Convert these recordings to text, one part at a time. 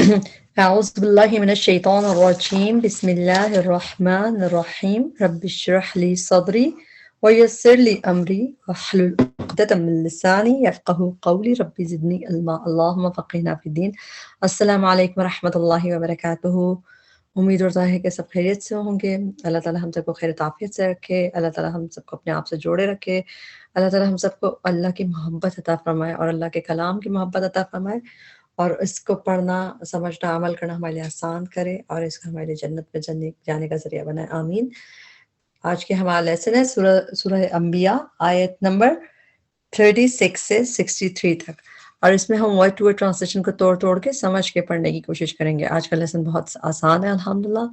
أعوذ بالله من الشيطان الرجيم بسم الله الرحمن الرحيم رب اشرح لي صدري ويسر لي أمري واحلل عقدة من لساني يفقهوا قولي رب زدني علما اللهم فقهنا في الدين. السلام علیکم ورحمۃ اللہ وبرکاتہ. امید اور ظاہر ہے کہ سب خیریت سے ہوں گے. اللہ تعالیٰ ہم سب کو خیر عافیت سے رکھے. اللہ تعالیٰ ہم سب کو اپنے آپ سے جوڑے رکھے. اللہ تعالیٰ ہم سب کو اللہ کی محبت عطا فرمائے اور اللہ کے کلام کی محبت عطا فرمائے اور اس کو پڑھنا سمجھنا عمل کرنا ہمارے لیے آسان کرے اور اس کو ہمارے لیے جنت میں جانے کا ذریعہ بنائے. آمین. آج کے ہمارا لیسن ہے سورہ انبیاء آیت نمبر 36 سے 63 تک، اور اس میں ہم ورڈ ٹو ورڈ ٹرانسلیشن کو توڑ کے سمجھ کے پڑھنے کی کوشش کریں گے. آج کا لیسن بہت آسان ہے الحمدللہ.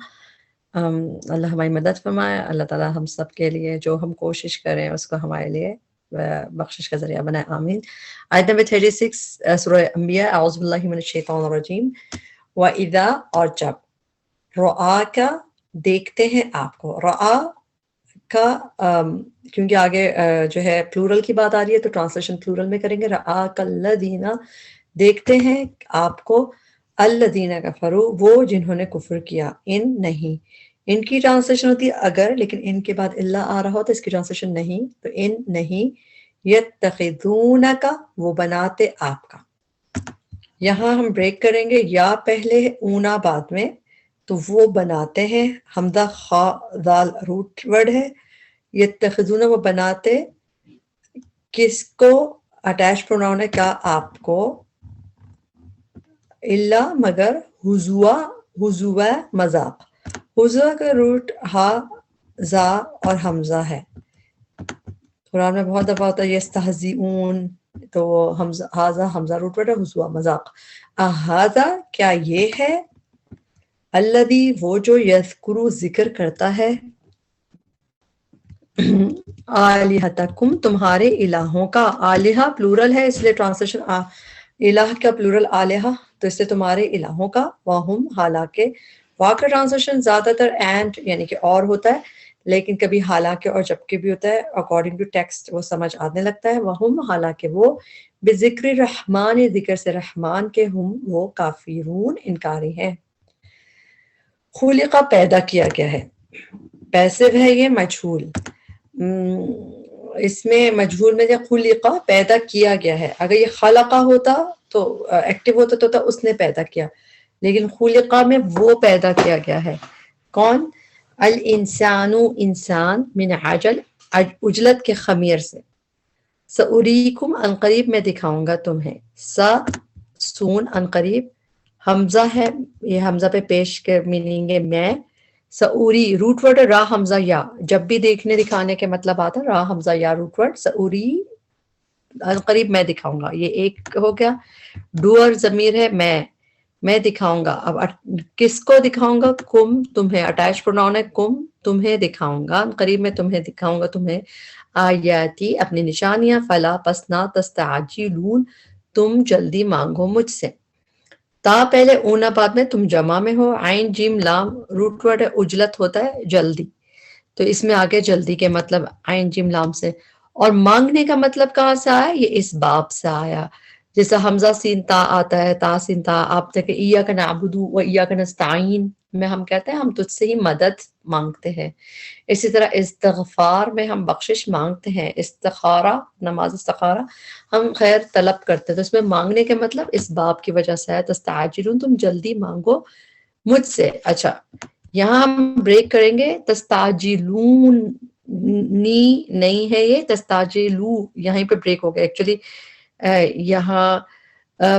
اللہ ہماری مدد فرمائے. اللہ تعالیٰ ہم سب کے لیے جو ہم کوشش کریں اس کو ہمارے لیے بخشش کا ذریعہ بنائے. آمین. آیت نمبر 36 سورہ انبیاء. اعوذ باللہ من الشیطان الرجیم. وَإِذَا اور جب رَآکَ دیکھتے ہیں آپ کو. رَآ کا کیونکہ آگے جو ہے پلورل کی بات آ رہی ہے تو ٹرانسلیشن پلورل میں کریں گے. رَآکَ الَّذِینَ دیکھتے ہیں آپ کو. الَّذِینَ کفروا وہ جنہوں نے کفر کیا. ان نہیں، ان کی ٹرانسلیشن ہوتی ہے اگر، لیکن ان کے بعد اللہ آ رہا ہو تو اس کی ٹرانسلیشن نہیں. تو ان نہیں، یتخذونک وہ بناتے آپ کا. یہاں ہم بریک کریں گے. یا پہلے اونا بعد میں، تو وہ بناتے ہیں. حمزہ خا ذال روٹ ورڈ ہے. یتخذون وہ بناتے کس کو؟ اٹیچ پروناؤن ہے کیا؟ آپ کو. اللہ مگر. ہزوا مذاق. ہزوا کا روٹ ہا زا اور حمزہ ہے. قرآن میں بہت دفعہ ہوتا ہے یستہزئون، تو حمزہ حمزہ روٹ ورڈ ہے. ہزوا مذاق. اہذا کیا یہ ہے؟ الذی وہ جو یذکر ذکر کرتا ہے. آلہتکم تمہارے الہوں کا. آلہہ پلورل ہے اس لیے ٹرانسلیشن الہ کا پلورل آلہہ، تو اس سے تمہارے الہوں کا. وہم حالانکہ. وا کا ٹرانسلیشن زیادہ تر اینڈ یعنی کہ اور ہوتا ہے، لیکن کبھی حالانکہ اور جبکہ بھی ہوتا ہے. اکارڈنگ ٹو ٹیکسٹ وہ سمجھ آنے لگتا ہے. وہم حالانکہ وہ بذکر رحمان ذکر سے رحمان کے ہم وہ کافرون انکاری ہیں. خلق پیدا کیا گیا ہے. پیسو ہے یہ مجھول. اس میں مجھول میں جو خلق پیدا کیا گیا ہے، اگر یہ خلقہ ہوتا تو ایکٹیو ہوتا تو اس نے پیدا کیا، لیکن خلقہ میں وہ پیدا کیا گیا ہے. کون؟ الانسان انسان من عجل عجلت کے خمیر سے. سأریکم عنقریب میں دکھاؤں گا تمہیں. سون عنقریب حمزہ ہے، یہ حمزہ پہ پیش کے میننگ ہے میں. سعوری روٹ ورڈ را حمزہ یا، جب بھی دیکھنے دکھانے کے مطلب آتا را حمزہ یا روٹ ورڈ. سعوری عنقریب میں دکھاؤں گا، یہ ایک ہو گیا. ڈوور ضمیر ہے میں دکھاؤں گا. اب کس کو دکھاؤں گا؟ کم تمہیں. اٹیچ پروناؤن ہے کم تمہیں دکھاؤں گا. عنقریب میں تمہیں دکھاؤں گا تمہیں آیاتی اپنی نشانیاں. فلا پس نہ تستعجلون تم جلدی مانگو مجھ سے. تا پہلے اونا بعد میں تم جمع میں ہو. عین جیم لام روٹ ورڈ ہے. اجلت ہوتا ہے جلدی، تو اس میں آگے جلدی کے مطلب عین جیم لام سے. اور مانگنے کا مطلب کہاں سے آیا؟ یہ اس باب سے آیا. جیسے حمزہ سین تا آتا ہے، تا سین تا. آپ دیکھیں ایاک نعبد و ایاک نستعین میں ہم کہتے ہیں ہم تجھ سے ہی مدد مانگتے ہیں. اسی طرح استغفار میں ہم بخشش مانگتے ہیں. استخارہ نماز استخارہ ہم خیر طلب کرتے ہیں، تو اس میں مانگنے کے مطلب اس باب کی وجہ سے ہے. تستعجلون تم جلدی مانگو مجھ سے. اچھا یہاں ہم بریک کریں گے. تستعجلون نی نہیں ہے یہ، تستعجلو یہیں پہ بریک ہو گیا. ایکچولی یہاں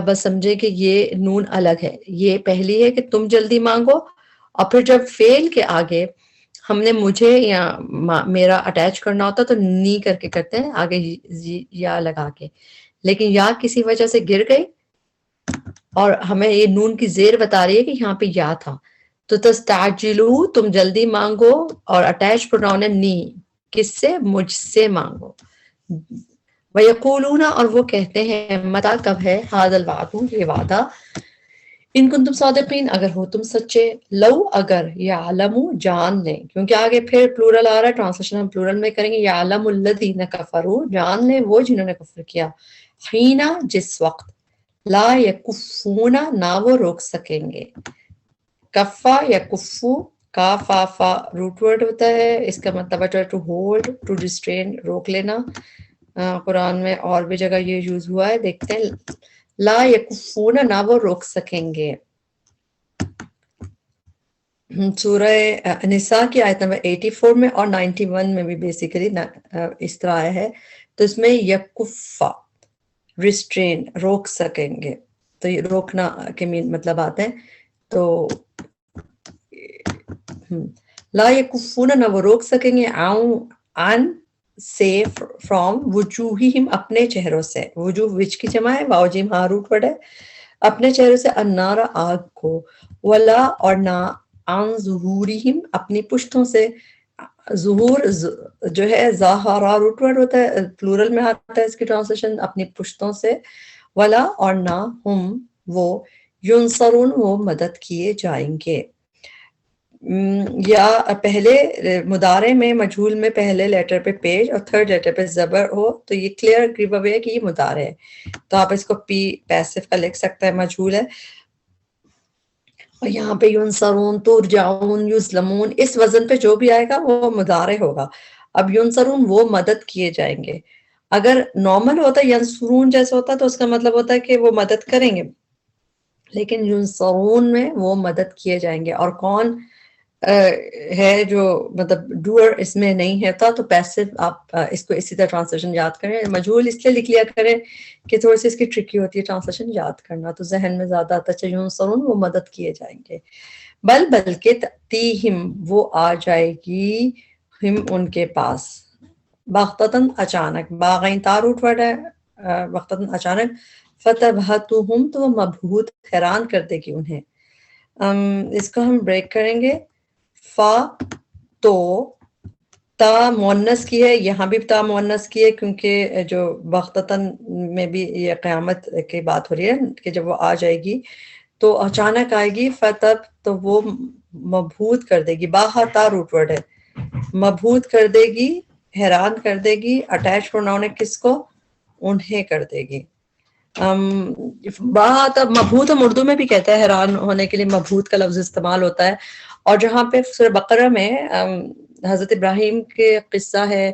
بس سمجھے کہ یہ نون الگ ہے. یہ پہلی ہے کہ تم جلدی مانگو، اور پھر جب فعل کے آگے ہم نے مجھے یا میرا اٹیچ کرنا ہوتا تو نی کر کے کرتے ہیں آگے یا لگا کے، لیکن یا کسی وجہ سے گر گئی اور ہمیں یہ نون کی زیر بتا رہی ہے کہ یہاں پہ یا تھا. تو تستعجلو تم جلدی مانگو، اور اٹیچ پروناؤن ہے نی. کس سے؟ مجھ سے مانگو. وَيَقُولُونَ اور وہ کہتے ہیں متی کب ہے؟ ھذا الوعد یہ وعدہ. ان کنتم صادقین اگر ہو تم سچے. لو اگر، یعلم جان لیں، کیونکہ آگے پھر پلورل آ رہا ہے، ٹرانسلیشن ہم پلورل میں کریں گے. یعلم الذین کفروا جان لیں وہ جنہوں نے کفر کیا. حین جس وقت. لا یکفونا نہ وہ روک سکیں گے. کفا یا کفو کاف آفا روٹ ورڈ ہوتا ہے. اس کا مطلب ہے ٹو ہولڈ ٹو ریسٹرین روک لینا. قرآن میں اور بھی جگہ یہ یوز ہوا ہے. دیکھتے ہیں. لا یکفونا نہ وہ روک سکیں گے. سورہ نساء کی آیت نمبر 84 میں اور 91 میں بھی بیسیکلی اس طرح آیا ہے. تو اس میں یکفا ریسٹرین روک سکیں گے. تو یہ روکنا کے مطلب آتے ہیں. تو لا یکفون نہ وہ روک سکیں گے عن سے فرام وجوہہم اپنے چہروں سے. وجوہ وچ کی جمع ہے واو جیم ہاں روٹ ورڈ ہے. اپنے چہروں سے النار آگ کو. ولا اور نہ عن ظہورہم اپنی پشتوں سے. ظہور جو ہے ظاہرا روٹ ورڈ ہوتا ہے پلورل میں آتا ہے اس کی ٹرانسلیشن اپنی پشتوں سے. ولا اور نہ ہم وہ ینصرون وہ مدد کیے جائیں گے. یا پہلے مضارع میں مجہول میں پہلے لیٹر پہ پیش اور تھرڈ لیٹر پہ زبر ہو تو یہ کلیئر گیو اوے ہے کہ یہ مضارع ہے. تو آپ اس کو پی پیسو کا لکھ سکتے ہیں مجہول ہے. اور یہاں پہ ینصرون ترجعون یظلمون اس وزن پہ جو بھی آئے گا وہ مضارع ہوگا. اب ینصرون وہ مدد کیے جائیں گے. اگر نارمل ہوتا ینصرون جیسا ہوتا تو اس کا مطلب ہوتا ہے کہ وہ مدد کریں گے. لیکن ینصرون میں وہ مدد کیے جائیں گے. اور کون ہے جو مطلب ڈوئر اس میں نہیں ہوتا تو پیسو آپ اس کو اسی طرح ٹرانسلیشن یاد کریں. مجہول اس لیے لکھ لیا کریں کہ تھوڑی سی اس کی ٹرکی ہوتی ہے ٹرانسلیشن یاد کرنا تو ذہن میں زیادہ آتا ہے. ینصرون وہ مدد کیے جائیں گے. بلکہ تأتیہم وہ آ جائے گی ہم ان کے پاس بغتتاً اچانک. باغین تا روٹ ورڈ ہے بغتتاً اچانک. فتبہتہم تو وہ مبہوت حیران کر دے گی انہیں. اس کو ہم بریک کریں گے. فا تو تا مؤنث کی ہے یہاں بھی تا مؤنث کی ہے کیونکہ جو بغتتاً میں بھی یہ قیامت کی بات ہو رہی ہے کہ جب وہ آ جائے گی تو اچانک آئے گی. فتب تو وہ مبہوت کر دے گی. باہا تا روٹ ورڈ ہے مبہوت کر دے گی حیران کر دے گی. اٹیچ پروناؤن ہے کس کو انہیں کر دے گی. بات اب مبہوت ہم اردو میں بھی کہتے ہیں حیران ہونے کے لیے مبہوت کا لفظ استعمال ہوتا ہے. اور جہاں پہ سورہ بقرہ میں حضرت ابراہیم کے قصہ ہے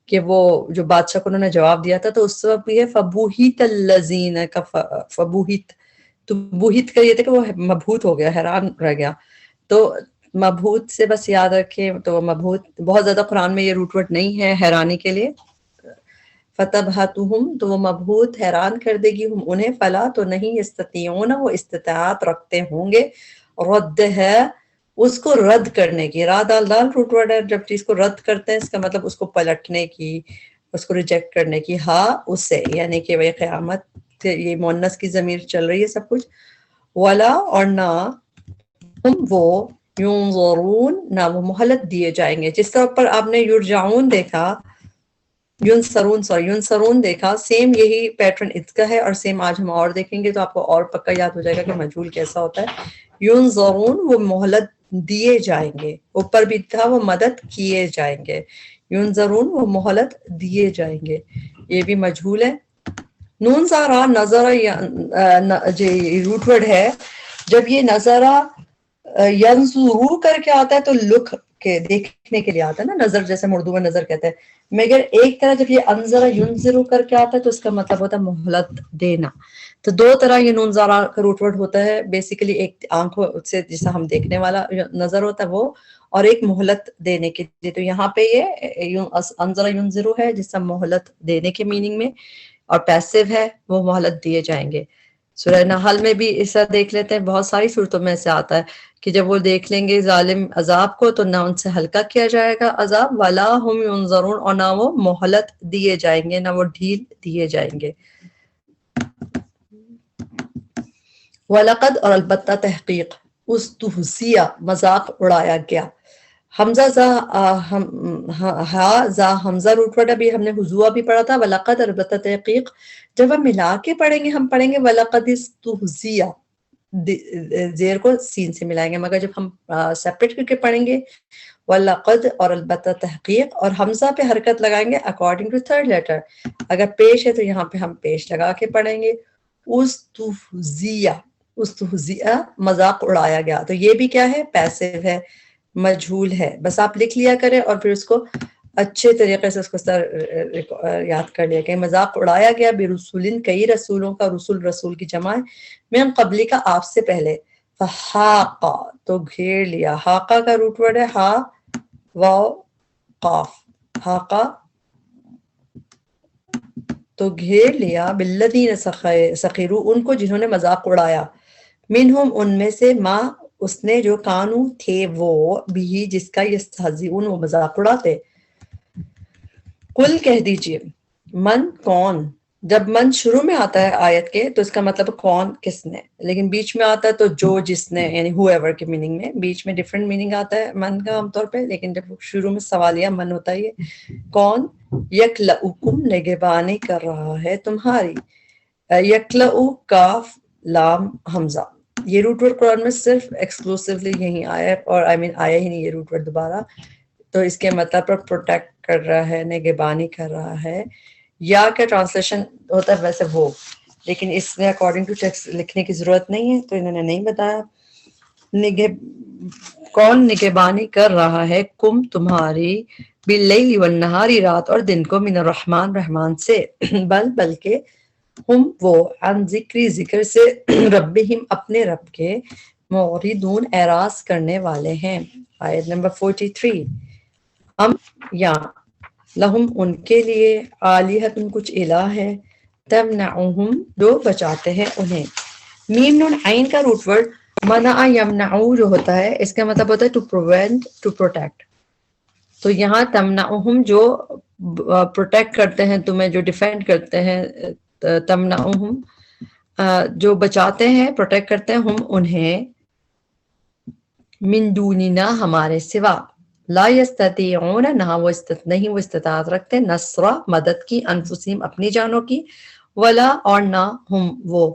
کہ وہ جو بادشاہ کو انہوں نے جواب دیا تھا تو اس وقت بھی ہے فبوہت الذین کا فبوہت تو بوہت کا یہ تھا کہ وہ مبہوت ہو گیا حیران رہ گیا. تو مبہوت سے بس یاد رکھیں. تو مبہوت بہت زیادہ قرآن میں یہ روٹ ورڈ نہیں ہے حیرانی کے لیے. فتبہتہم تو وہ مبہوت حیران کر دے گی ہم انہیں. فلا تو نہیں یستطیعون وہ استطاعت رکھتے ہوں گے. رد ہے اس کو رد کرنے کی. راد دال روٹ ورڈ ہے جب چیز کو رد کرتے ہیں اس کا مطلب اس کو پلٹنے کی اس کو ریجیکٹ کرنے کی. ہاں اس سے یعنی کہ وہ قیامت یہ مؤنث کی ضمیر چل رہی ہے سب کچھ. ولا اور نہ ہم وہ ینظرون نہ وہ مہلت دیے جائیں گے. جس طرح پر آپ نے یرجعون دیکھا ینصرون دیکھا سیم یہی پیٹرن اس کا ہے. اور سیم آج ہم اور دیکھیں گے تو آپ کو اور پکا یاد ہو جائے گا کہ مجہول کیسا ہوتا ہے. ینظرون وہ مہلت دیے جائیں گے. اوپر بھی تھا وہ مدد کیے جائیں گے. ینظرون وہ مہلت دیے جائیں گے یہ بھی مجہول ہے. نون سارا نظر جی روٹ ورڈ ہے. جب یہ نظرہ ینظرو کر کے آتا ہے تو لک کے دیکھنے کے لیے آتا ہے نا نظر جیسے اردو میں نظر کہتے ہیں. مگر ایک طرح جب یہ انظر ینظرو کر کے آتا ہے تو اس کا مطلب ہوتا ہے مہلت دینا. تو دو طرح یہ نون زارا کا روٹ ورڈ ہوتا ہے بیسیکلی. ایک آنکھوں سے جسا ہم دیکھنے والا نظر ہوتا ہے وہ اور ایک مہلت دینے کے لیے. تو یہاں پہ یہ انظر ینظرو ہے جس سے مہلت دینے کے میننگ میں اور پیسو ہے وہ مہلت دیے جائیں گے. سورہ نحل میں بھی ایسا دیکھ لیتے ہیں. بہت ساری صورتوں میں سے آتا ہے کہ جب وہ دیکھ لیں گے ظالم عذاب کو تو نہ ان سے ہلکا کیا جائے گا عذاب. ولا ہم ینظرون اور نہ وہ مہلت دیے جائیں گے نہ وہ ڈھیل دیے جائیں گے. وَلَقَدْ اور البتہ تحقیق استہزئ مذاق اڑایا گیا. حمزہ زا حمزہ روٹ ورڈ ابھی ہم نے حضوا بھی پڑھا تھا. وَلَقَدْ البتہ تحقیق جب ہم ملا کے پڑھیں گے ہم پڑھیں گے وَلَقَدْ اسْتُہْزِئَ زیر کو سین سے ملائیں گے. مگر جب ہم سیپریٹ کر کے پڑھیں گے وَلَقَدْ اور البتہ تحقیق اور حمزہ پہ حرکت لگائیں گے اکارڈنگ ٹو تھرڈ لیٹر. اگر پیش ہے تو یہاں پہ ہم پیش لگا کے پڑھیں گے. استہزیہ، استہزیہ مذاق اڑایا گیا، تو یہ بھی کیا ہے؟ پیسو ہے، مجھول ہے. بس آپ لکھ لیا کریں اور پھر اس کو اچھے طریقے سے اس کو یاد کر لیا کہ مذاق اڑایا گیا برسولن، کئی رسولوں کا، رسول رسول کی جمع ہے، من قبلی کا، آپ سے پہلے. فحاقا تو گھیر لیا، حاقا کا روٹ ورڈ ہے ہا واو قاف، حاقا تو گھیر لیا بالذین سخروا ان کو جنہوں نے مذاق اڑایا، منہم ان میں سے، ما اس نے جو، کانو تھے وہ، بھی جس کا، یستہزئون وہ مذاق اڑاتے. قل کہہ دیجئے، من کون، جب من شروع میں آتا ہے آیت کے تو اس کا مطلب کون، کس نے، لیکن بیچ میں آتا ہے تو جو، جس نے، یعنی ہو ایور کے میننگ میں. بیچ میں ڈفرینٹ میننگ آتا ہے من کا عام طور پہ، لیکن جب شروع میں سوالیہ من ہوتا ہے یہ کون. یکلؤکم نگہبانی کر رہا ہے تمہاری، یکلؤ کاف لام حمزہ، یہ روٹ ورڈ قرآن میں صرف ایکسکلوسیولی یہیں آیا ہے، اور آیا ہی نہیں یہ روٹ ورڈ دوبارہ. تو اس کے مطلب پر پروٹیکٹ کر رہا ہے، نگہبانی کر رہا ہے. یا کا ٹرانسلیشن ہوتا ہے ویسے وہ، لیکن اس میں اکارڈنگ ٹو ٹیکسٹ لکھنے کی ضرورت نہیں ہے تو انہوں نے نہیں بتایا. کون نگہبانی کر رہا ہے، کم تمہاری، باللیل والنہاری رات اور دن کو، من الرحمن رحمان سے، بلکہ ہم وہ، عن ذکری ذکر سے، ربہم اپنے رب کے، معرضون اعراض کرنے والے ہیں. آیت نمبر 43. ہم یا لہم ان کے لیے، آلیہت کچھ الہ ہے، تمنعہم جو بچاتے ہیں انہیں. میم نون عین کا روٹ ورڈ منع یمنعو جو ہوتا ہے اس کا مطلب ہوتا ہے ٹو پروینٹ، ٹو پروٹیکٹ. تو یہاں تمنعہم جو پروٹیکٹ کرتے ہیں تمہیں، جو ڈیفینڈ کرتے ہیں، تمنعہم جو بچاتے ہیں، پروٹیکٹ کرتے ہیں، ہم انہیں، من دوننا ہمارے سوا، لا یستطیعون نہ وہ نہیں وہ استطاعت رکھتے، نصر مدد کی، انفسہم اپنی جانوں کی، ولا اور نہ، ہم وہ،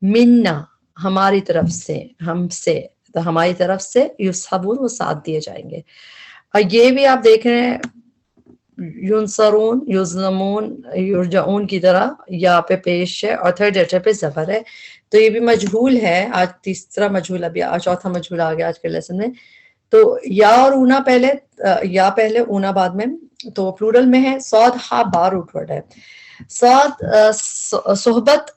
منا ہماری طرف سے، ہم سے، تو ہماری طرف سے، یصحبون وہ ساتھ دیے جائیں گے. اور یہ بھی آپ دیکھ رہے ہیں ینصرون، یظلمون، یرجعون کی طرح یا پہ پیش ہے اور تھرڈ لیٹر پہ زبر ہے، تو یہ بھی مجہول ہے. آج تیسرا مجہول، ابھی چوتھا مجہول آ گیا آج کے لیسن میں. تو یا اور اونا پہلے، یا پہلے اونا بعد میں، تو پلورل میں ہے. صاد ہا با روٹ ورڈ ہے. صاد صحبت،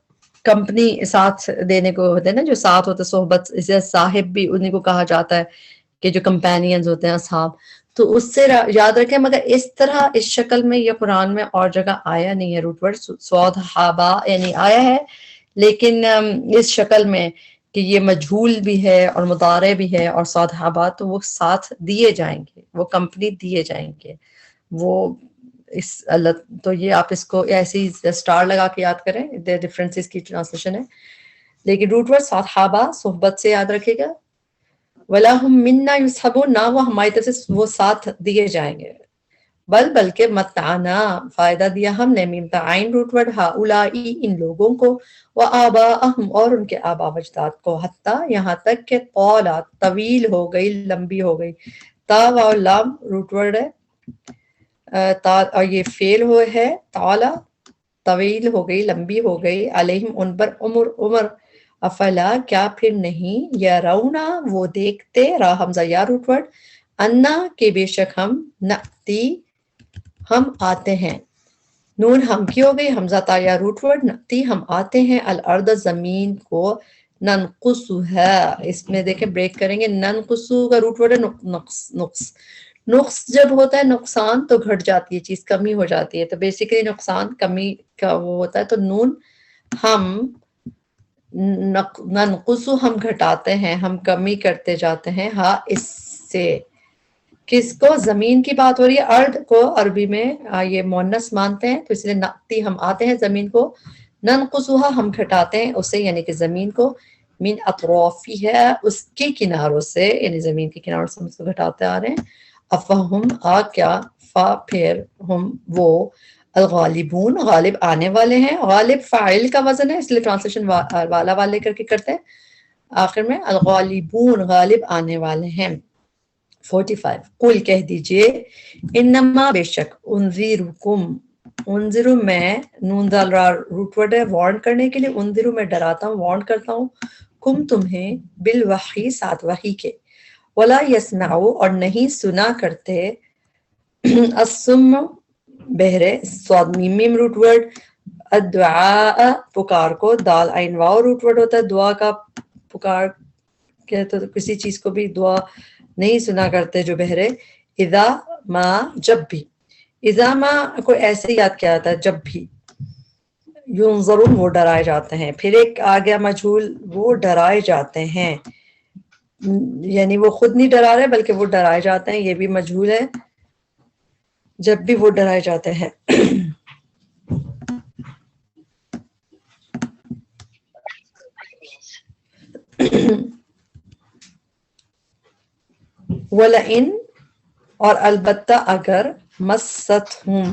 کمپنی ساتھ دینے کو ہوتے ہیں نا، جو ساتھ ہوتے صحبت، اسے صاحب بھی انہیں کو کہا جاتا ہے کہ جو کمپینینز ہوتے ہیں، اصحاب. تو اس سے یاد رکھیں، مگر اس طرح اس شکل میں یہ قرآن میں اور جگہ آیا نہیں ہے روٹ ورڈ. صاد ہابا یعنی آیا ہے لیکن اس شکل میں کہ یہ مجہول بھی ہے اور مضارع بھی ہے اور صادحابہ، تو وہ ساتھ دیے جائیں گے، وہ کمپنی دیے جائیں گے وہ اس اللہ. تو یہ آپ اس کو ایسی سٹار لگا کے یاد کریں، ڈفرینسز کی ٹرانسلیشن ہے، لیکن روٹ ورڈ صادحابہ صحبت سے یاد رکھے گا. ولا ہم منا یصحبون نہ وہ ہماری طرف سے وہ ساتھ دیے جائیں گے. بلکہ متعنا فائدہ دیا ہم نے، میم تعین روٹ ورڈ ہؤلائی ان لوگوں کو، وآباءہم اور ان کے آبا و اجداد کو، حتیٰ یہاں تک کہ طالت طویل ہو گئی، لمبی ہو گئی. تا و لام روٹ ورڈ ہے، اور یہ فعل ہوئے ہے، طالا طویل ہو گئی، لمبی ہو گئی، علیہم ان پر، عمر افلا کیا پھر نہیں، یرونا وہ دیکھتے، را حمزہ یا روٹ ورڈ، انا کہ بے شک ہم، نأتی ہم آتے ہیں، نون ہم کی ہو گئی، حمزہ تا یا روٹ ورڈ، نأتی ہم آتے ہیں، الارض زمین کو، ننقصها اس میں دیکھیں بریک کریں گے، ننقصو کا روٹ ورڈ ہے نقص. نقص جب ہوتا ہے نقصان تو گھٹ جاتی ہے چیز، کمی ہو جاتی ہے، تو بیسیکلی نقصان کمی کا وہ ہوتا ہے. تو نون ہم، ننقصو ہم گھٹاتے ہیں، ہم کمی کرتے جاتے ہیں، ہاں اس سے، کس کو، زمین کی بات ہو رہی ہے. ارض کو عربی میں یہ مونس مانتے ہیں، تو اس لیے نأتی ہم آتے ہیں زمین کو، ننقصها ہم گھٹاتے ہیں اسے یعنی کہ زمین کو، من اطرافها اس کے کناروں سے، یعنی زمین کے کناروں سے ہم اس کو گھٹاتے آ رہے ہیں. افہم کیا، فا پھر، ہم وہ، الغالبون غالب آنے والے ہیں. غالب فاعل کا وزن ہے اس لیے ٹرانسلیشن والا والے کر کے کرتے ہیں آخر میں، الغالبون غالب آنے والے ہیں. 45. قل کہہ دیجئے، انما بے شک، انذیرکم انذرو میں نون دال را روٹ ورڈ ہے وارن کرنے کے لیے، انذرو میں ڈراتا ہوں، وارن کرتا ہوں، کم تمہیں بالوحی ساتھ وحی کے، ولا یسمعو اور نہیں سنا کرتے، السم بہرے، صاد میم میم روٹ ورڈ، الدعاء پکار کو، دال عین واو روٹ ورڈ ہوتا ہے دعا کا، پکار کے تو کسی چیز کو بھی دعا نہیں سنا کرتے جو بہرے، اذا ما جب بھی، اذا ما کو ایسے یاد کیا جاتا ہے جب بھی، ینظرون وہ ڈرائے جاتے ہیں، پھر ایک آ گیا مجھول وہ ڈرائے جاتے ہیں، یعنی وہ خود نہیں ڈرا رہے بلکہ وہ ڈرائے جاتے ہیں، یہ بھی مجھول ہے، جب بھی وہ ڈرائے جاتے ہیں۔ وَلَئِن اور البتہ اگر مَسَّتْہُم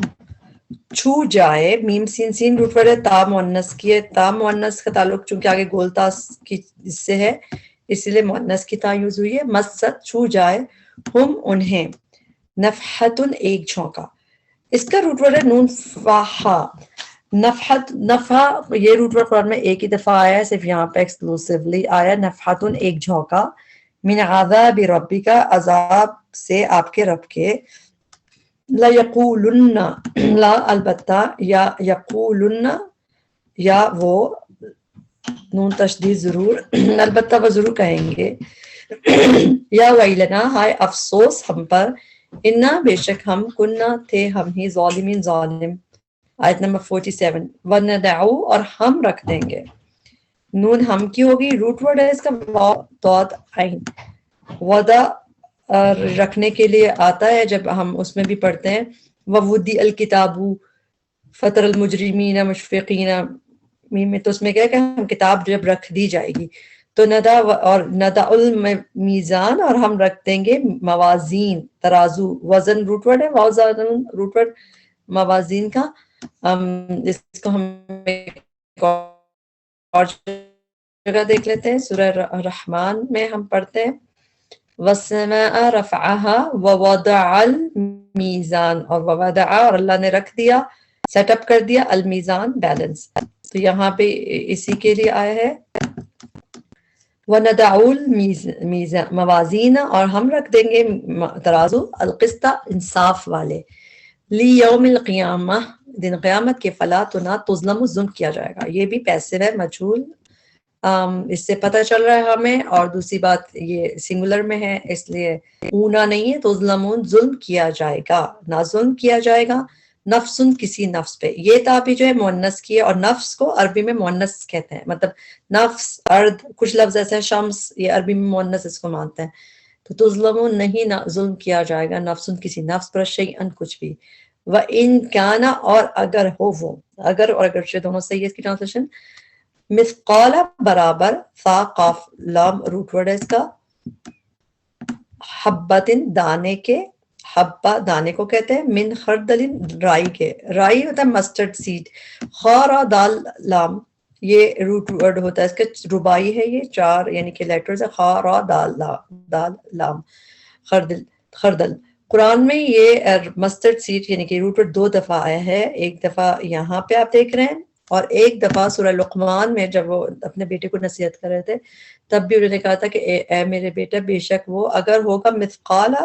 چھو جائے، میم سین سین روٹ ورڈ ہے، تا مؤنث کی ہے، تا مؤنث کا تعلق چونکہ آگے گولتا کی اس سے ہے اس لیے مؤنث کی تا یوز ہوئی ہے، مست چھو جائے، ہم انہیں، نفحتن ایک جھونکا، اس کا روٹ ورڈ ہے نون فاہا، نفحت نفحہ، یہ روٹ ورڈ قرآن میں ایک ہی دفعہ آیا ہے، صرف یہاں پہ ایکسکلوسیولی آیا، نفحتن ایک جھونکا، من عذاب ربی کا عذاب سے آپ کے رب کے، لَيَقُولُنَّ لا البتہ، یا یقولن یا وہ نون تشدید ضرور البتہ وہ ضرور کہیں گے، یا ویلنا ہائے افسوس ہم پر، انا بے شک ہم کننا تھے ہم ہی ظالمین ظالم، آیت نمبر 47، وَنَدَعُ اور ہم رکھ دیں گے، نون ہم کی ہوگی، روٹ ورڈ ہے اس کا واو ضاد عین، ودا رکھنے کے لیے آتا ہے جب ہم اس میں بھی پڑھتے ہیں، وَوُدِّئَ الْكِتَابُ فَتَرَى الْمُجْرِمِينَ مُشْفِقِينَ، میم میں تو اس میں کیا کہ ہم کتاب جب رکھ دی جائے گی، تو ندا اور ندا المیزان اور ہم رکھ دیں گے موازین ترازو، وزن روٹ ورڈ ہے، واؤ روٹ ورڈ موازین کا، اس کو ہم ایک اور جگہ دیکھ لیتے ہیں، سورہ رحمان میں ہم پڑھتے ہیں وَالسَّمَاءَ رَفْعَهَا وَوَضَعَ الْمِيزَانَ، اور وَوَضَعَ اور اللہ نے رکھ دیا، سیٹ اپ کر دیا، المیزان بیلنس، تو یہاں پہ اسی کے لیے آیا ہے وَنَدَعُ الْمِيزَانَ موازین، اور ہم رکھ دیں گے ترازو، القسط انصاف والے، لیوم القیامہ دن قیامت کے، فلا تو نہ تظلم ظلم کیا جائے گا، یہ بھی پیسو ہے مجھول، اس سے پتہ چل رہا ہے ہمیں، اور دوسری بات یہ سنگولر میں ہے اس لیے اونا نہیں ہے، تو ظلمون ظلم کیا جائے گا، نہ ظلم کیا جائے گا، نفسن کسی نفس پہ، یہ تابی جو ہے مؤنث کی ہے، اور نفس کو عربی میں مؤنث کہتے ہیں، مطلب نفس ارد کچھ لفظ ایسے ہیں، شمس یہ عربی میں مؤنث اس کو مانتے ہیں، تو تظلمون نہیں نہ ظلم کیا جائے گا، نفسن کسی نفس پر، شیئن کچھ بھی، وَإِن كَانَ اور اگر ہو وہ، اگر اور اگرچہ دونوں صحیح ہے اس کی ٹرانسلیشن، مثقال برابر، فا قاف لام روٹ ورڈ ہے اس کا، حبتن دانے کے، حبہ دانے کو کہتے ہیں، من خردلن رائی کے، رائی ہوتا ہے مسٹرڈ سیڈ، خارا دال لام یہ روٹ ورڈ ہوتا ہے اس کا، ربائی ہے یہ، چار یعنی کہ لیٹرز ہے، خارا دال لام، خردل خردل، قرآن میں یہ مسٹرڈ سیڈ یعنی کہ روٹ ورڈ دو دفعہ آیا ہے، ایک دفعہ یہاں پہ آپ دیکھ رہے ہیں، اور ایک دفعہ سورہ لقمان میں جب وہ اپنے بیٹے کو نصیحت کر رہے تھے تب بھی انہوں نے کہا تھا کہ اے میرے بیٹا بے شک وہ اگر ہوگا مثقال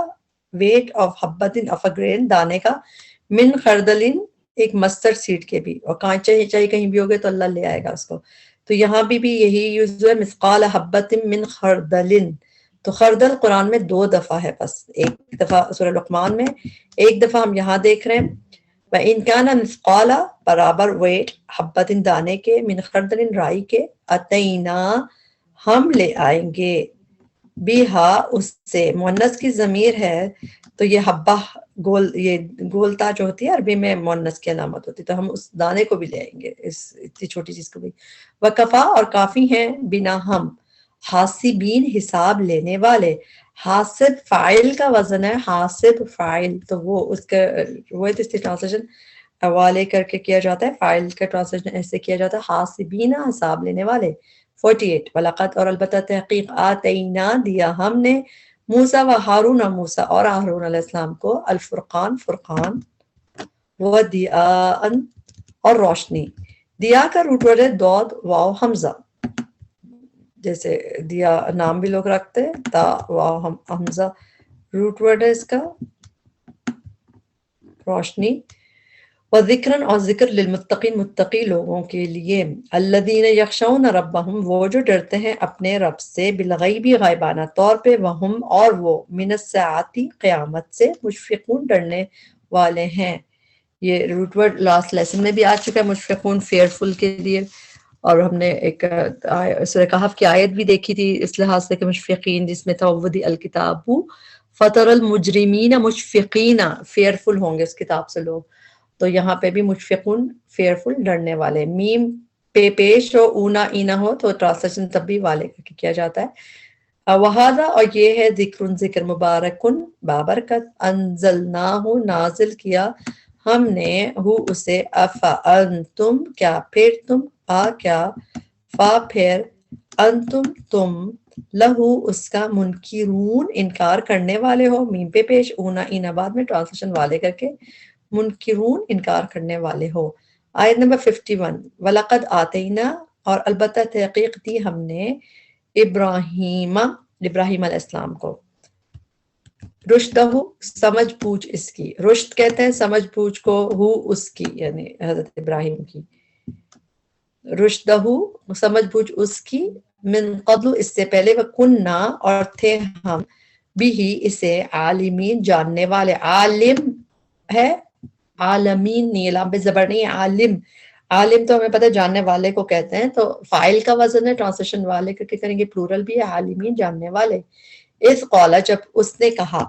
ویٹ آف حبتن آف اے گرین دانے کا، من خردلن ایک مسترڈ سیڈ کے بھی، اور چاہیے کہیں بھی ہوگے تو اللہ لے آئے گا اس کو، تو یہاں بھی یہی یوز ہے مثقال حبتن من خردلن، تو خردل قرآن میں دو دفعہ ہے بس، ایک دفعہ سورہ لقمان میں، ایک دفعہ ہم یہاں دیکھ رہے ہیں وَإِن كَانَ مِثْقَالَ برابر ویٹ حبتن دانے کے، من خردل رائی کے، اتینا ہم لے آئیں گے، بیہا اس سے، مؤنث کی ضمیر ہے تو یہ حبہ یہ گولتا جو ہوتی ہے عربی میں مؤنث کی علامت ہوتی ہے، تو ہم اس دانے کو بھی لے آئیں گے، اس اتنی چھوٹی چیز کو بھی، وکفا اور کافی ہیں، بنا ہم، حاسبین حساب لینے والے، حاسب فاعل کا وزن ہے، حاسب فاعل، تو وہ اس کا وہ اس کی ٹرانسلیشن حوالے کر کے کیا جاتا ہے، فاعل کا ٹرانسلیشن ایسے کیا جاتا ہے حاسبین حساب لینے والے، 48، وَلَقَدْ اور البتہ تحقیق آتینا دیا ہم نے، موسیٰ و ہارون موسیٰ اور ہارون علیہ السلام کو، الفرقان فرقان، وہ دیاءن اور روشنی. دیا کا روٹ ورڈ ہے دود واو حمزہ. جیسے دیا نام بھی لوگ رکھتے ہیں, تا واو حمزہ روٹ ورڈ ہے اس کا, روشنی. وذکرن اور ذکر للمتقین متقی لوگوں کے لیے. الذین یخشون ربہم وہ جو ڈرتے ہیں اپنے رب سے, بالغیبی غائبانہ طور پہ, وہم اور وہ, من الساعتی قیامت سے, مشفقون ڈرنے والے ہیں. یہ روٹ ورڈ لاسٹ لیسن میں بھی آ چکا ہے, مشفقون فیئرفل کے لیے. اور ہم نے ایک سورہ کہف کی آیت بھی دیکھی تھی اس لحاظ سے کہ مشفقین, جس میں تھا وَوُضِعَ الْكِتَابُ فَتَرَى الْمُجْرِمِينَ مُشْفِقِينَ, فیئرفل ہوں گے اس کتاب سے لوگ. تو یہاں پہ بھی مشفقون فیئرفل ڈرنے والے. میم پہ پیش ہو, اونا اینا ہو تو ٹرانسلیشن تب بھی والے کا کیا جاتا ہے. وَهَذَا اور یہ ہے ذکر, ذکر مبارکن بابرکت, انزلناہ نازل کیا ہم نے, ہو اسے, افانتم کیا پھر تم, کیا, فا پھر, انتم تم, لہو اس کا, منکرون انکار کرنے والے ہو. میم پہ پیش اونا اینا بعد میں ٹرانسلیشن والے کر کے, منکرون انکار کرنے والے ہو. آیت نمبر 51. وَلَقَدْ آتَيْنَا اور البتہ تحقیق دی ہم نے, ابراہیم علیہ السلام کو, رشدہ سمجھ بوجھ اس کی, رشد کہتے ہیں سمجھ بوجھ کو, ہو اس کی یعنی حضرت ابراہیم کی, رشدہ سمجھ بوجھ اس کی, من قبل اس سے پہلے, وَكُنَّا اور تھے ہم, بھی اسے, عالمین جاننے والے. عالم ہے, عالمین نہیں, لام پہ زبر نہیں, عالم. عالم تو ہمیں پتہ ہے جاننے والے کو کہتے ہیں, تو فاعل کا وزن ہے, ٹرانسلیشن والے کر کے کریں گے, پلورل بھی ہے, عالمین جاننے والے. اس قولا جب اس نے کہا,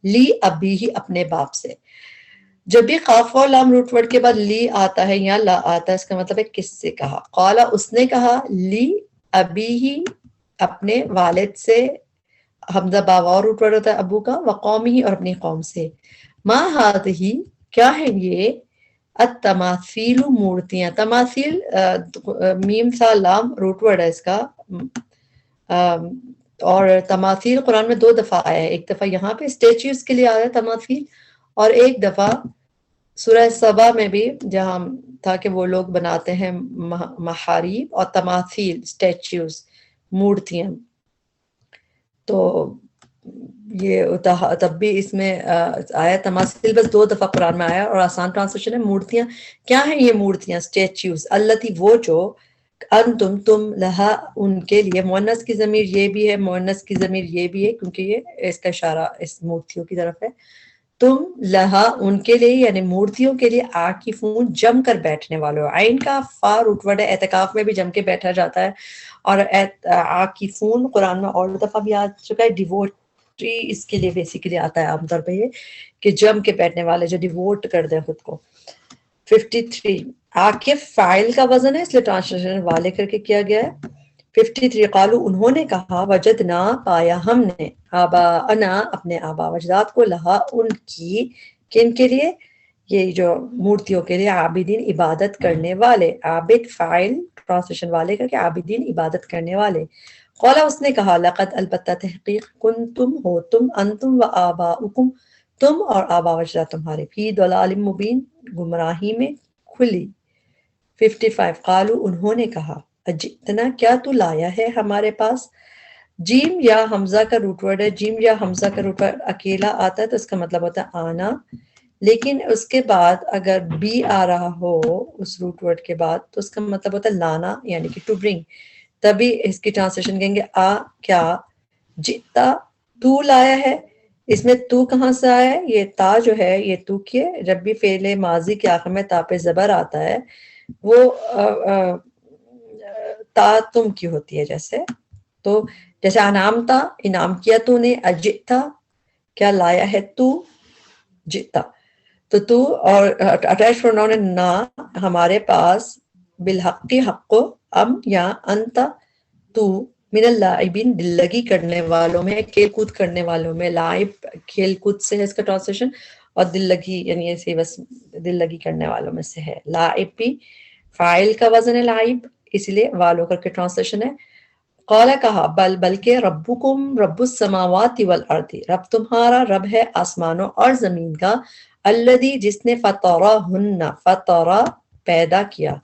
لی ابھی ہی اپنے باپ سے. جب بھی قاف و لام روٹ ورڈ کے بعد لی آتا ہے یا لا آتا ہے, اس کا مطلب ہے کس سے کہا. قولا اس نے کہا, لی ابھی ہی اپنے والد سے, حمزہ باوا روٹ ورڈ ہوتا ہے ابو کا, وقومی اور اپنی قوم سے. ما ہاتھی کیا ہے یہ, التماثیل مورتیاں. تماثیل میم سا لام روٹ ورڈ ہے اس کا, اور تماثیل قرآن میں 2 دفعہ آیا ہے. ایک دفعہ یہاں پہ اسٹیچوز کے لیے آیا ہے تماثیل, اور ایک دفعہ سورہ سبا میں بھی جہاں تھا کہ وہ لوگ بناتے ہیں محاریب اور تماثیل اسٹیچوز مورتیاں. تو یہ تب بھی اس میں آیا تماثیل بس 2 دفعہ قرآن میں آیا, اور آسان ٹرانسلیشن ہے مورتیاں. کیا ہیں یہ مورتیاں, اسٹیچوز, اللتی وہ جو, انتم تم, لہا ان کے لیے, مؤنث کی ضمیر یہ بھی ہے, مؤنث کی ضمیر یہ بھی ہے, کیونکہ یہ اس کا اشارہ اس مورتیوں کی طرف ہے. تم لہا ان کے لیے یعنی مورتیوں کے لیے, عاکفون جم کر بیٹھنے والے ہو. عین کا فا روٹ ورڈ ہے, اعتکاف میں بھی جم کے بیٹھا جاتا ہے, اور عاکفون قرآن میں اور دفعہ بھی آ چکا ہے. ڈیووٹی اس کے لیے بیسیکلی آتا ہے عام طور پہ یہ کہ جم کے بیٹھنے والے, جو ڈیووٹ کر دیں خود کو. 53 عاکف فاعل کا وزن ہے, اس لیے ٹرانسلیشن والے کر کے کیا گیا ہے. 53 قالو انہوں نے کہا, وجدنا پایا ہم نے, آباءنا اپنے آبا وجداد کو, لہا ان کی, کن کے لیے, یہ جو مورتیوں کے لیے, عابدین عبادت کرنے والے. عابد فاعل ٹرانسلیشن والے کر کے, عابدین عبادت کرنے والے. قولا اس نے کہا, لقد البتہ تحقیق, کنتم ہو تم, انتم و آباؤکم تم اور آبا وجداد تمہارے, فی ضلال مبین گمراہی میں کھلی. 55 قالو انہوں نے کہا, اجئتنا کیا تو لایا ہے ہمارے پاس. جیم یا حمزہ کا روٹ ورڈ ہے, جیم یا حمزہ کا روٹ ورڈ اکیلا آتا ہے تو اس کا مطلب ہوتا ہے آنا, لیکن اس کے بعد اگر بی آ رہا ہو اس روٹ ورڈ کے بعد تو اس کا مطلب ہوتا ہے لانا, یعنی کہ ٹو برنگ. تبھی اس کی ٹرانسلیشن کہیں گے, کیا, جئتا تو لایا ہے. اس میں تو کہاں سے آیا ہے, یہ تا جو ہے یہ تو کی ہے. جب بھی فعل ماضی کے آخر میں تا پہ زبر آتا ہے وہ تا تم کی ہوتی ہے, جیسے انعامتا انعام کیا تو نے, اجئتا کیا لایا ہے تو, جئتا تو اور اٹیچ پروناؤن ہے نا ہمارے پاس, بالحق حق کو, ام یا انتا تو, من اللاعبین دل لگی کرنے والوں میں, کھیل کود کرنے والوں میں. لائب کھیل کود سے ہے اس کا ٹرانسلیشن, اور دل لگی یعنی ایسے بس دل لگی کرنے والوں میں سے ہے. لائب بھی فاعل کا وزن ہے لائب, اس لیے والو کر کے ٹرانسلیشن ہے. قال کہا, بلکہ ربکم رب السماوات والارض, رب تمہارا رب ہے آسمانوں اور زمین کا, الذی جس نے فطرہن فطرہ پیدا کیا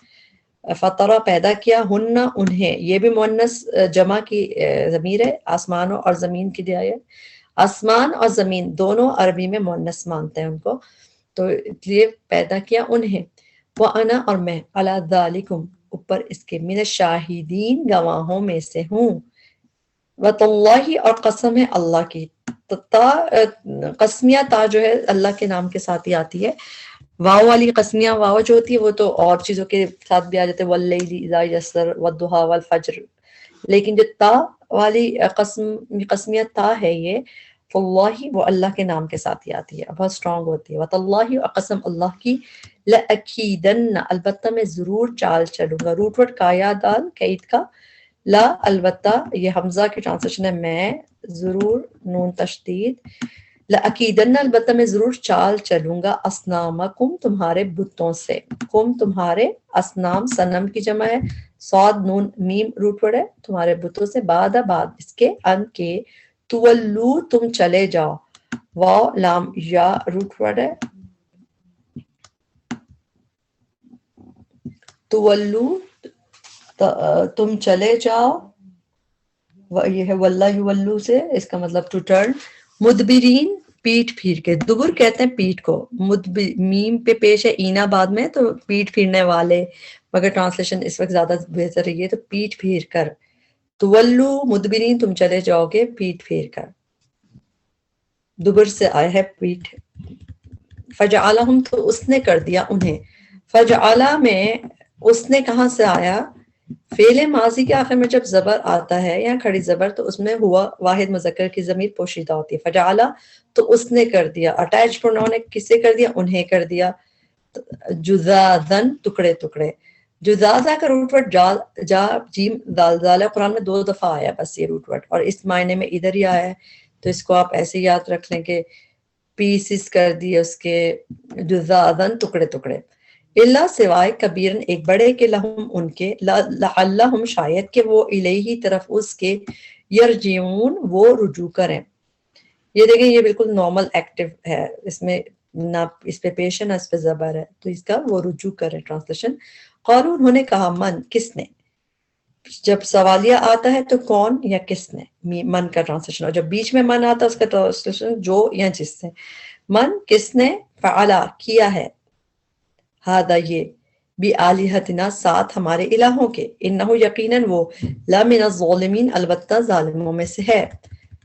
فطرہ پیدا کیا ہن انہیں یہ بھی مؤنث جمع کی ضمیر ہے آسمان اور زمین کی دیا ہے آسمان اور زمین دونوں عربی میں مؤنث مانتے ہیں ان کو تو اس لیے پیدا کیا انہیں وَأَنَا اور میں عَلَى ذَلِكُمْ اوپر اس کے من الشاہدین گواہوں میں سے ہوں وَتَاللَّهِ اور قسم ہے اللہ کی تا قسمیہ تا جو ہے اللہ کے نام کے ساتھ ہی آتی ہے واو والی قسمیہ واو جو ہوتی ہے وہ تو اور چیزوں کے ساتھ بھی آ جاتے ہیں واللیل اذا یسر والضحیٰ والفجر لیکن جو تا والی قسمیہ تا ہے یہ فاللہ وہ اللہ کے نام کے ساتھ ہی آتی ہے بہت اسٹرانگ ہوتی ہے وتاللہ اور قسم اللہ کی لأکیدن البتہ میں ضرور چال چلوں گا روٹ ورڈ کایا دال قید کا لا البتہ یہ حمزہ کی ٹرانسلیشن ہے میں ضرور نون تشدید لأکیدن البتہ میں ضرور چال چلوں گا اسنامکم تمہارے بتوں سے کم تمہارے اسنام صنم کی جمع ہے صاد نون میم روٹ ورڈ ہے تمہارے بتوں سے بعد اس کے ان کے تولو تم چلے جاؤ واو لام یا روٹ ورڈ ہے تولو تم چلے جاؤ یہ ہے واللہ یولو سے اس کا مطلب ٹو ٹرن مدبرین پیٹ پھیر کے دبر کہتے ہیں پیٹ کو میم پہ پیش ہے اینا بعد میں تو پیٹ پھیرنے والے مگر ٹرانسلیشن اس وقت زیادہ بہتر ہے تو پیٹ پھیر کر تولو مدبرین تم چلے جاؤ گے پیٹ پھیر کر دبر سے آیا ہے پیٹ فجعلہم تو اس نے کر دیا انہیں فجعلہ میں اس نے کہاں سے آیا فعل ماضی کے آخر میں جب زبر آتا ہے یا کھڑی زبر تو اس میں ہوا واحد مذکر کی ضمیر پوشیدہ ہوتی ہے فجعلہ تو اس نے کر دیا اٹیچ پروناؤن نے کسے کر دیا انہیں کر دیا جزازن ٹکڑے ٹکڑے جزازہ کا روٹ ورڈ جا جیم دال دال ہے قرآن میں 2 دفعہ آیا بس یہ روٹ ورڈ اور اس معنی میں ادھر ہی آیا ہے تو اس کو آپ ایسے یاد رکھ لیں کہ پیسز کر دیے اس کے جزازن ٹکڑے ٹکڑے اللہ سوائے کبیرن ایک بڑے کے لہم ان کے لعلہم شاید کہ وہ الیہی طرف اس کے یرجعون وہ رجوع کریں یہ دیکھیں یہ بالکل نارمل ایکٹیو ہے اس میں نہ اس پہ پیش ہے نہ اس پہ زبر ہے تو اس کا وہ رجوع کریں ٹرانسلیشن قالوا انہوں نے کہا من کس نے جب سوالیہ آتا ہے تو کون یا کس نے من کا ٹرانسلیشن اور جب بیچ میں من آتا ہے اس کا ٹرانسلیشن جو یا جس نے من کس نے فعلا کیا ہے ہادہ یہ بھی آلہتنا ساتھ ہمارے الہوں کے انہو یقیناً وہ لمن الظالمین البتہ ظالموں میں سے ہے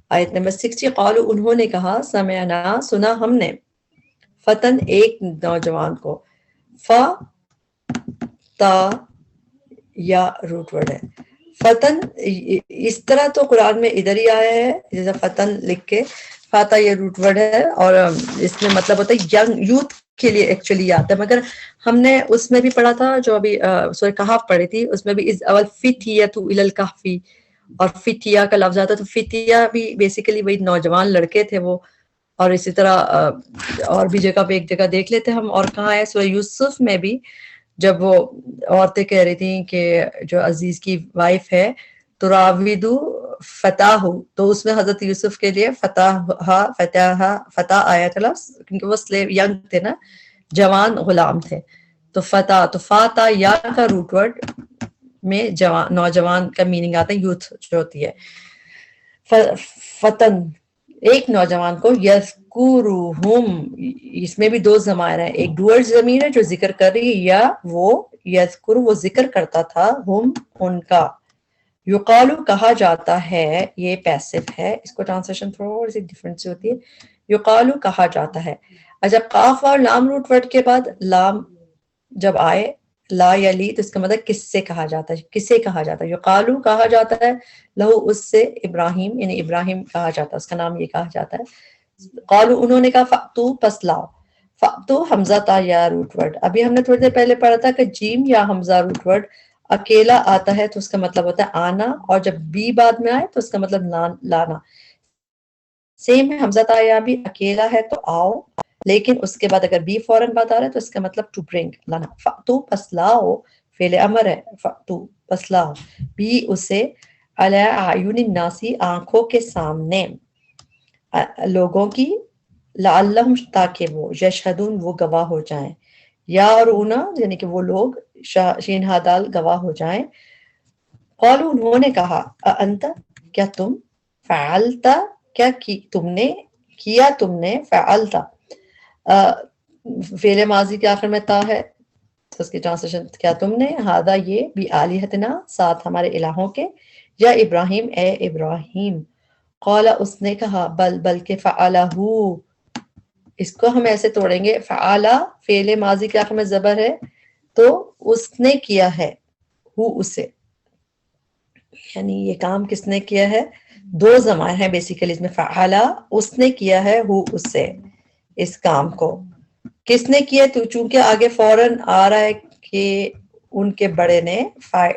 آیت نمبر 60 قالوا انہوں نے کہا سمعنا سنا ہم نے فتن ایک نوجوان کو تا یا روٹ ورڈ ہے فتن اس طرح تو قرآن میں ادھر ہی آیا ہے جیسا فتن لکھ کے فاتا یہ روٹ ورڈ ہے اور اس میں مطلب ہوتا ہے ینگ یوتھ کے لیے ایکچولی آتا ہے مگر ہم نے اس میں بھی پڑھا تھا جو ابھی سورہ کہف پڑھی تھی اس میں بھی از اول فتیۃ الی الکہفی اور فتیہ کا لفظ آتا ہے تو فتیہ بھی بیسیکلی وہی نوجوان لڑکے تھے وہ اور اسی طرح اور بھی جگہ پہ ایک جگہ دیکھ لیتے ہم اور کہاں ہے سورہ یوسف میں بھی جب وہ عورتیں کہہ رہی تھیں کہ جو عزیز کی وائف ہے تو راودو فتح تو اس میں حضرت یوسف کے لیے فتح آیا تھا لفظ کیونکہ وہ سلیو ینگ تھے نا جوان غلام تھے تو فتح تو فاتا یا کا روٹ ورڈ میں نوجوان کا میننگ آتا ہے یوتھ جو ہوتی ہے فتن ایک نوجوان کو یذکرہم اس میں بھی 2 ضمائر ہیں ایک ڈوئر ضمیر ہے جو ذکر کر رہی ہے یا وہ یذکر وہ ذکر کرتا تھا ہم ان کا یقالو کہا جاتا ہے یہ پیسو ہے اس کو ٹرانسلیشن تھوڑی سی ڈفرنٹ سی ہوتی ہے یقالو کہا جاتا ہے اچھا قاف اور لام روٹ ورڈ کے بعد لام جب آئے لا یا لی تو اس کا مطلب کس سے کہا جاتا ہے کسے کہا جاتا ہے یقالو کہا جاتا ہے لہو اس سے ابراہیم یعنی ابراہیم کہا جاتا ہے اس کا نام یہ کہا جاتا ہے قالو انہوں نے کہا فأتو پس لاؤ فأتو حمزہ تا یا روٹ ورڈ ابھی ہم نے تھوڑی دیر پہلے پڑھا تھا کہ جیم یا حمزہ روٹ ورڈ اکیلا آتا ہے تو اس کا مطلب ہوتا ہے آنا اور جب بی بعد میں آئے تو اس کا مطلب لانا سیم ہے حمزہ تا یا بھی اکیلا ہے تو آؤ لیکن اس کے بعد اگر بی فوراً بعد آ رہا ہے تو اس کا مطلب ٹو برنگ لانا فأتو پس لاؤ فعل امر ہے فأتو پس لاؤ بھی اسے علی اعین الناس آنکھوں کے سامنے لوگوں کی لعلہم تاکہ وہ یشہدون وہ گواہ ہو جائیں یارونا یعنی کہ وہ لوگ شین ہادال گواہ ہو جائیں قالوا انہوں نے کہا انت کیا تم فعلتا کیا کی تم نے کیا تم نے فعلتا فعل ماضی کے آخر میں تا ہے تو اس کی ٹرانسلیشن کیا تم نے ہادہ یہ بھی آلیہتنا ساتھ ہمارے الہوں کے یا ابراہیم اے ابراہیم قال اس نے کہا بلکہ فعلہ اس کو ہم ایسے توڑیں گے فعلا فعل ماضی کے آخر میں زبر ہے تو اس نے کیا ہے اسے یعنی یہ کام کس نے کیا ہے دو ضمائر ہیں بیسیکلی اس میں فعلا اس نے کیا ہے اسے اس کام کو کس نے کیا تو چونکہ آگے فوراً آ رہا ہے کہ ان کے بڑے نے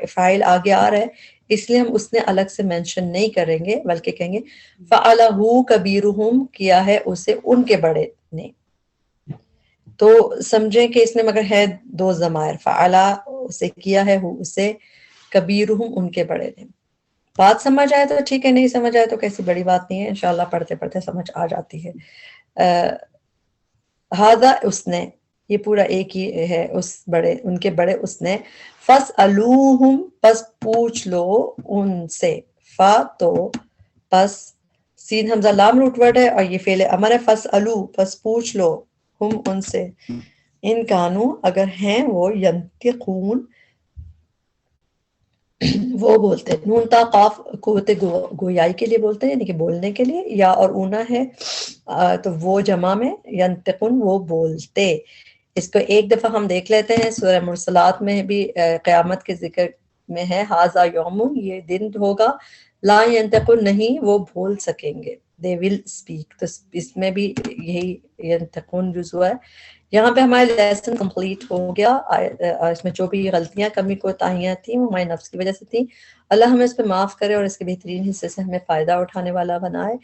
فائل آگے آ رہا ہے اس لیے ہم اس نے الگ سے مینشن نہیں کریں گے بلکہ کہیں گے فعلہ کبیرہم کیا ہے اسے ان کے بڑے نے تو سمجھیں کہ اس میں مگر ہے دو ضمائر فعلہ اسے کیا ہے اسے کبیرہم ان کے بڑے نے بات سمجھ آئے تو ٹھیک ہے نہیں سمجھ آئے تو کیسی بڑی بات نہیں ہے انشاءاللہ پڑھتے پڑھتے سمجھ آ جاتی ہے ہذا اس نے یہ پورا ایک ہی ہے اس بڑے ان کے بڑے اس نے فَاسْأَلُوهُمْ پس پوچھ لو ان سے فا تو پس سین حمزہ لام روٹ ورڈ ہے اور یہ فعل امر ہے فَاسْأَلُو پس پوچھ لو ہم ان سے ان کانو اگر ہیں وہ ینطقون وہ بولتے ہیں نون تا قاف قوت گویائی کے لیے بولتے ہیں یعنی کہ بولنے کے لیے یا اور اونا ہے تو وہ جمع میں ینطقون وہ بولتے اس کو ایک دفعہ ہم دیکھ لیتے ہیں سورہ مرسلات میں بھی قیامت کے ذکر میں ہے ھذا یوم یہ دن ہوگا لا ینطقون نہیں وہ بول سکیں گے they will speak تو اس میں بھی یہی ینطقون یوز ہوا ہے یہاں پہ ہمارا لیسن کمپلیٹ ہو گیا اس میں جو بھی غلطیاں کمی کوتاہیاں تھیں وہ ہمارے نفس کی وجہ سے تھیں اللہ ہمیں اس پہ معاف کرے اور اس کے بہترین حصے سے ہمیں فائدہ اٹھانے والا بنائے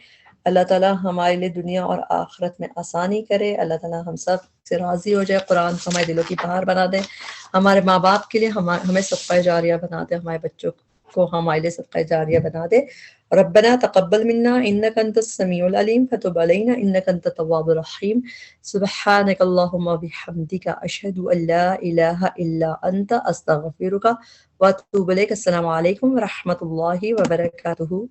اللہ تعالیٰ ہمارے لیے دنیا اور آخرت میں آسانی کرے اللہ تعالیٰ ہم سب سے راضی ہو جائے قرآن کو ہمارے دلوں کی بہار بنا دے ہمارے ماں باپ کے لیے ہمیں صدقہ جاریہ بنا دے ہمارے بچوں کو ہمارے لیے صدقہ جاریہ بنا دے ربنا تقبل منا انك انت السميع العليم فتب علينا انك انت التواب الرحيم سبحانك اللهم وبحمدك اشهد ان لا اله الا انت استغفرك واتوب اليك السلام عليكم ورحمة الله وبركاته